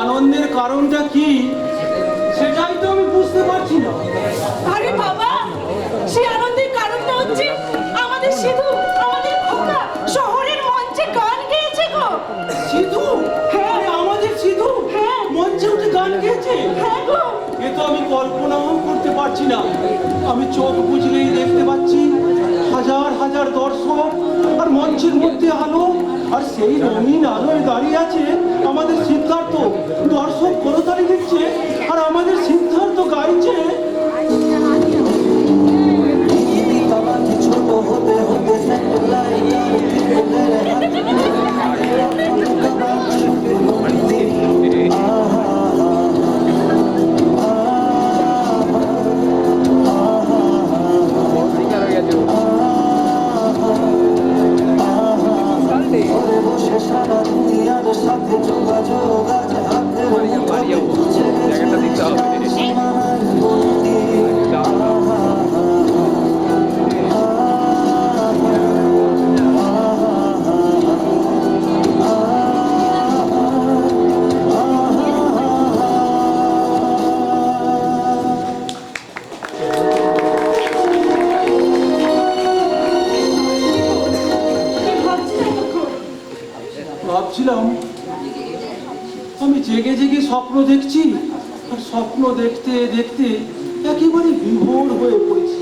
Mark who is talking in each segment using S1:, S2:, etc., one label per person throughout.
S1: আনন্দের কারণটা কি সেটাই তো আমি বুঝতে পারছি না।
S2: আরে বাবা, সেই আনন্দের কারণটা হচ্ছে আমাদের সিধু, আমাদের খোকা শহরের মঞ্চে গান গেয়েছে গো।
S1: সিধু?
S2: হ্যাঁ।
S1: আরে আমাদের সিধু?
S2: হ্যাঁ।
S1: মঞ্চে উঠে গান গেয়েছে?
S2: হ্যাঁ গো।
S1: এ তো আমি কল্পনাও করতে পারছি না। আমি চোখ বুঝলেই দেখতে পাচ্ছি হাজার হাজার দর্শক, আর মঞ্চের মধ্যে আলো, আর সেই রঙিন আলোয় দাঁড়িয়ে আছে আমাদের সিদ্ধার্থ। দর্শক করতালি দিচ্ছে আর আমাদের সিদ্ধার্থ গাইছে।
S3: ছোট হতে হতে বসে সারা দুনিয়ার সাথে যোগাযোগ আছে হাতে
S4: জায়গাটা দিতে হবে।
S1: ভাবছিলাম আমি জেগে জেগে স্বপ্ন দেখছি, আর স্বপ্ন দেখতে দেখতে একেবারে বিভোর হয়ে পড়েছি।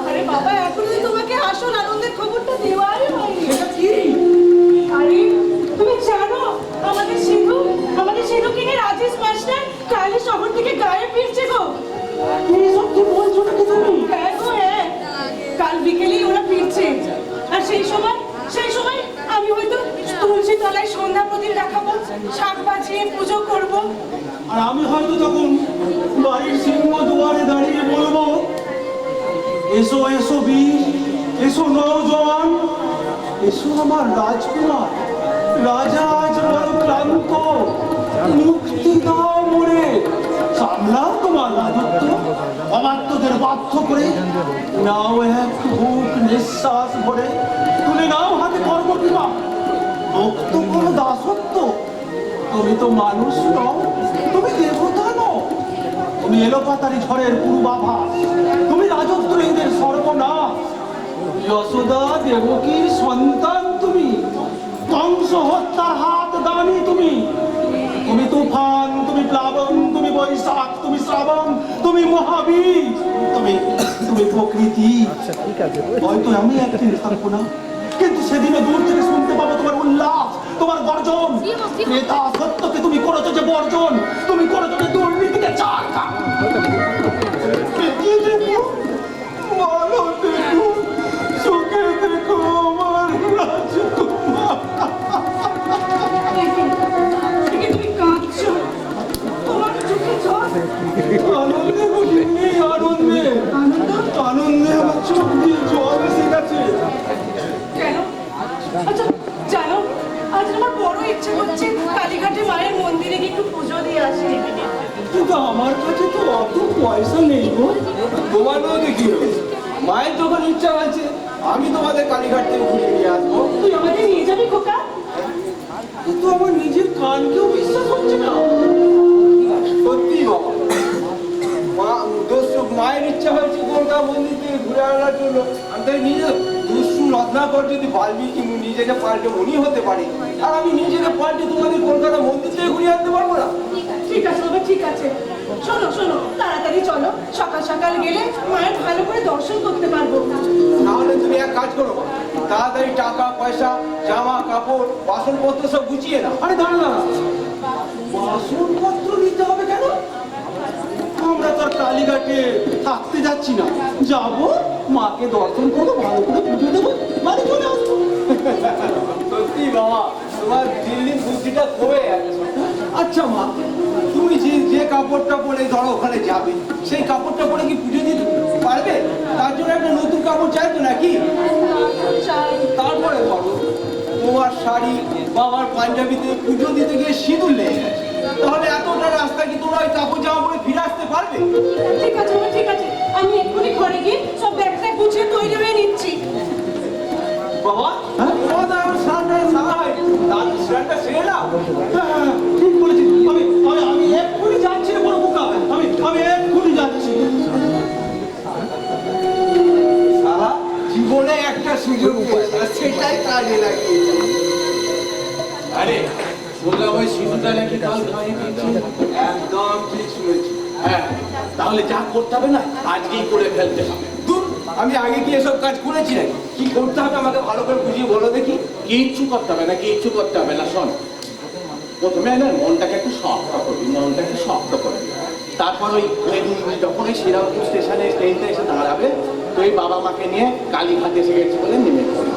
S2: আরে বাবা, এখনো তোমাকে আসল আনন্দের খবরটা দেওয়াই হয়নি।
S1: সেটা কি?
S2: আরে তুমি জানো আমাদের সিধু কিনে রাজেশ মাস্টার কাল শহর থেকে গায়ে ফিরছে গো।
S1: এইসব কি বলছো নাকি তুমি?
S2: হ্যাঁ গো, হ্যাঁ, কাল বিকেলেই ওরা ফিরছে। আর সেই সময় আমি হয়তো তুলসী তলায় সন্ধ্যা প্রদীপ দেখাবো, শাক বাজিয়ে পুজো করব।
S1: আর আমি হয়তো তখন বাড়ির সিংহ দুয়ারে দাঁড়িয়ে বলবো, এসো এসো বীর, এসো নওজওয়ান, এসো আমার রাজকুমার। রাজা আজ বড় ক্লান্ত, মুক্তি দাও মোরে, সামলাও তোমার রাজত্ব। অবাধ্যদের বাধ্য করে নাও এক বুক নিঃশ্বাস ভরে, তুলে নাও হাতে কর্মবিমা, মুক্ত করো দাসত্ব। তুমি তো মানুষ নও, তুমি দেবতা নও, তুমি এলোপাতারি ঝড়ের পূর্বাভাস, তুমি রাজদ্রোহীদের সর্বনাশ। যশোদা দেবকীর সন্তান তুমি, কংস হত্যার হাত দানি তুমি। তুমি তুফান, তুমি প্লাবন, তুমি বৈশাখ, তুমি শ্রাবণ, তুমি মহাবীর, তুমি প্রকৃতি। হয়তো আমি একদিন থাকবো না, কিন্তু সেদিনে দূর থেকে শুনতে পাবো তোমার উল্লাস, তোমার গর্জন। নেতা সত্যকে তুমি করেছো যে বর্জন, তুমি করেছো যে দুর্নীতিকে চার কাপ। বলো দেখো, চোখে দেখো আমার রাজকুমার।
S2: তুমি কাঁদছো, তোমার চোখে জল।
S1: আনন্দে বলিনি, আনন্দে আনন্দে আমার চোখ দিয়ে জল এসে গেছে।
S2: কেন? আচ্ছা জানো, আজ আমার বড় ইচ্ছে করছে কালীঘাটে মায়ের মন্দিরে গিয়ে একটু পুজো দিয়ে আসি।
S1: কিন্তু আমার কাছে তো অত পয়সা নেই গো।
S5: তোমারও দেখি মায়ের যখন ইচ্ছা হয়েছে আমি তোমাদের কালীঘাট থেকে ঘুরিয়ে নিয়ে আসবো।
S2: তুই আমাকে নিয়ে যাবি খোকা?
S1: কিন্তু আমার নিজের কানকেও বিশ্বাস হচ্ছে না।
S5: সত্যি বাবা, মায়ের ইচ্ছা হয়েছে কলকাতা মন্দির থেকে ঘুরে আনার জন্য। আমি তাই নিজে দুষ্টু রত্নাকর যদি বাল্মীকি নিজেকে পাল্টে উনি হতে পারে, আর আমি নিজেকে পাল্টে তোমাদের কলকাতা মন্দির থেকে ঘুরিয়ে আনতে পারবো না?
S2: ঠিক আছে বাবা, ঠিক আছে। শোনো তাড়াতাড়ি চলো, সকাল সকাল গেলে মায়ের ভালো করে দর্শন করতে পারবো।
S5: তাহলে তুমি এক কাজ করো, তাড়াতাড়ি টাকা পয়সা জামা কাপড় বাসনপত্র সব গুছিয়ে নাও।
S1: আরে দাঁড়া, বাসনপত্র নিতে হবে কেন? আমরা তো আর কালীঘাটে থাকতে যাচ্ছি না, যাবো মাকে দর্শন করবো, ভালো করে পুজো দেবো, বাড়ি চলে আসবো।
S5: সত্যি বাবা, তোমার দিন দিন বুদ্ধিটা কমে যাচ্ছে। আচ্ছা মা, তুমি যে কাপড়টা পরে ধরো ওখানে যাবে, সেই কাপড়টা পরে কি পুজো দিতে পারবে? তার জন্য একটা নতুন কাপড় চাই তো নাকি? তারপরে বলো, তোমার শাড়ি বাবার পাঞ্জাবিতে পুজো দিতে গিয়ে সিঁদুর লেগে গেছে, তাহলে এতটা রাস্তা কি তোমরা ওই কাপড় জামা পরে ফিরে আসতে পারবে?
S2: ঠিক আছে বাবা, ঠিক আছে, আমি এক্ষুনি ঘরে গিয়ে সব ব্যাগটা গুছিয়ে তৈরি হয়ে নিচ্ছি।
S1: বাবা, হ্যাঁ
S5: তোমাদের আমার স্নানটা সেরে নাও।
S1: ঠিক বলেছিস।
S5: একদম ঠিক শুনেছি।
S6: হ্যাঁ, তাহলে যা করতে হবে না আজকেই করে ফেলতে হবে।
S5: দূর, আমি আগে কি এসব কাজ করেছি নাকি? কি করতে হবে আমাকে ভালো করে বুঝিয়ে বলো দেখি।
S6: কিচ্ছু করতে হবে না, কিচ্ছু করতে হবে না। শোন, প্রথমে না মনটাকে একটু শক্ত করবি, মনটাকে শক্ত করবি। তারপর যখন ওই শ্রীরামপুর স্টেশনে ট্রেনটা এসে দাঁড়াবে, তুই বাবা মাকে নিয়ে কালীঘাট এসে গেছি বলে নেমে পড়বি।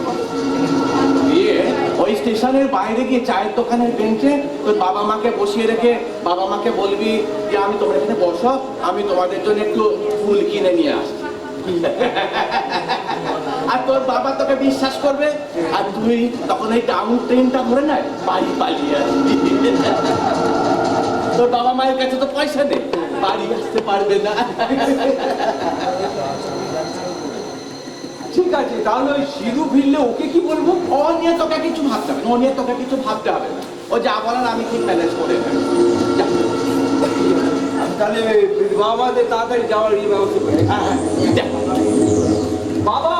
S6: দিয়ে ওই স্টেশনের বাইরে গিয়ে চায়ের দোকানের বেঞ্চে তোর বাবা মাকে বসিয়ে রেখে বাবা মাকে বলবি যে আমি তোমার এখানে বসো, আমি তোমাদের জন্য একটু ফুল কিনে নিয়ে আসছি। আর তোর বাবা তোকে বিশ্বাস করবে, আর তুই তখন ওই টাউন ট্রেনটা ধরে না বাড়ি পালিয়ে আসবি। তোর বাবা মায়ের কাছে তো পয়সা নেই, বাড়ি আসতে পারবে না।
S5: ঠিক আছে, তাহলে ওই সিধু ফিরলে ওকে কি বলবো?
S6: ও নিয়ে তোকে কিছু ভাবতে হবে না, ও নিয়ে তোকে কিছু ভাবতে হবে না। ও যা বলার আমি ঠিক ম্যানেজ করে নেব। যা।
S5: তাহলে বাবাদের তাড়াতাড়ি যাওয়ার ব্যবস্থা করে।
S6: হ্যাঁ, হ্যাঁ, যা।
S5: বাবা